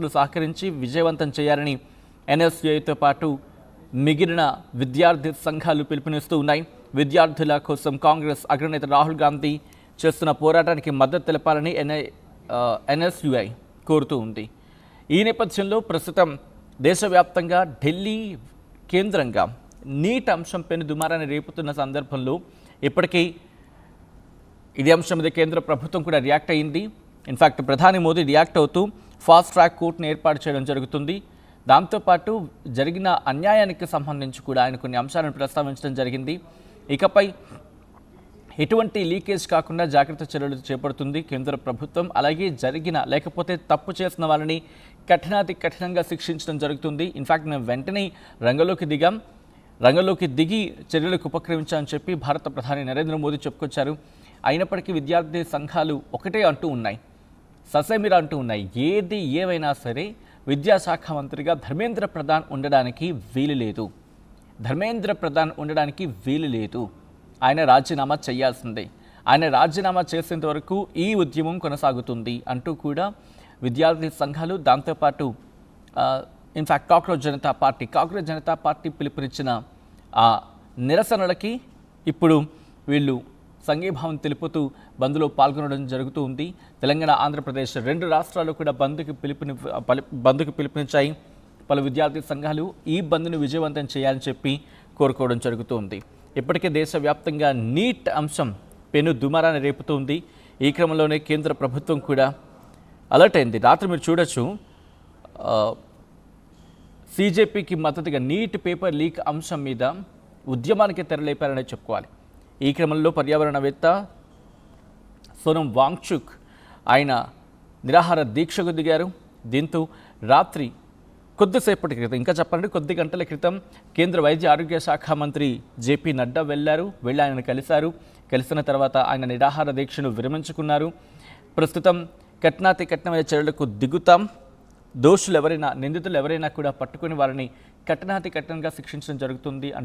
విద్యార్థులు సహకరించి విజయవంతం చేయాలని ఎన్ఎస్యుఐతో పాటు మిగిలిన విద్యార్థి సంఘాలు పిలుపునిస్తూ ఉన్నాయి. విద్యార్థుల కోసం కాంగ్రెస్ అగ్రనేత రాహుల్ గాంధీ చేస్తున్న పోరాటానికి మద్దతు తెలపాలని ఎన్ఎస్యుఐ కోరుతూ ఉంది. ఈ నేపథ్యంలో ప్రస్తుతం దేశవ్యాప్తంగా ఢిల్లీ కేంద్రంగా నీట్ అంశం పెను దుమారాన్ని రేపుతున్న సందర్భంలో ఇప్పటికీ ఇదే అంశం మీద కేంద్ర ప్రభుత్వం కూడా రియాక్ట్ అయ్యింది. ఇన్ఫ్యాక్ట్ ప్రధాని మోదీ రియాక్ట్ అవుతూ ఫాస్ట్ ట్రాక్ కోర్టును ఏర్పాటు చేయడం జరుగుతుంది. దాంతోపాటు జరిగిన అన్యాయానికి సంబంధించి కూడా ఆయన కొన్ని అంశాలను ప్రస్తావించడం జరిగింది. ఇకపై ఎటువంటి లీకేజ్ కాకుండా జాగ్రత్త చర్యలు చేపడుతుంది కేంద్ర ప్రభుత్వం. అలాగే లేకపోతే తప్పు చేసిన వాళ్ళని కఠినాతి కఠినంగా శిక్షించడం జరుగుతుంది. ఇన్ఫ్యాక్ట్ మేము వెంటనే రంగంలోకి దిగి చర్యలకు ఉపక్రమించాలని చెప్పి భారత ప్రధాని నరేంద్ర మోదీ చెప్పుకొచ్చారు. అయినప్పటికీ విద్యార్థి సంఘాలు ఒకటే అంటూ ఉన్నాయి, ససేమిరా అంటూ ఉన్నాయి, ఏది ఏమైనా సరే విద్యాశాఖ మంత్రిగా ధర్మేంద్ర ప్రధాన్ ఉండడానికి వీలు లేదు. ఆయన రాజీనామా చేయాల్సిందే. ఆయన రాజీనామా చేసేంత వరకు ఈ ఉద్యమం కొనసాగుతుంది అంటూ కూడా విద్యార్థి సంఘాలు, దాంతోపాటు ఇన్ఫ్యాక్ట్ కాక్రోచ్ జనతా పార్టీ పిలుపునిచ్చిన ఆ నిరసనలకి ఇప్పుడు వీళ్ళు సంఘీభావం తెలుపుతూ బంద్లో పాల్గొనడం జరుగుతూ ఉంది. తెలంగాణ, ఆంధ్రప్రదేశ్ రెండు రాష్ట్రాలు కూడా బంద్కు పిలుపునిచ్చాయి. పలు విద్యార్థి సంఘాలు ఈ బంద్ను విజయవంతం చేయాలని చెప్పి కోరుకోవడం జరుగుతుంది. ఇప్పటికే దేశవ్యాప్తంగా నీట్ అంశం పెను దుమారాన్ని రేపుతోంది. ఈ క్రమంలోనే కేంద్ర ప్రభుత్వం కూడా అలర్ట్ అయింది. రాత్రి మీరు చూడొచ్చు, సీజేపీకి మద్దతుగా నీట్ పేపర్ లీక్ అంశం మీద ఉద్యమానికి తెరలేపారనే చెప్పుకోవాలి. ఈ క్రమంలో పర్యావరణవేత్త సోనం వాంగ్చుక్ ఆయన నిరాహార దీక్షకు దిగారు. దీంతో రాత్రి కొద్దిసేపటి క్రితం, ఇంకా చెప్పాలంటే కొద్ది గంటల క్రితం కేంద్ర వైద్య ఆరోగ్య శాఖ మంత్రి జేపీ నడ్డా వెళ్ళి ఆయనను కలిసిన తర్వాత ఆయన నిరాహార దీక్షను విరమించుకున్నారు. ప్రస్తుతం కఠినమైన చర్యలకు దిగుతాం, నిందితులు ఎవరైనా కూడా పట్టుకుని వారిని కఠినంగా శిక్షించడం జరుగుతుంది అంటూ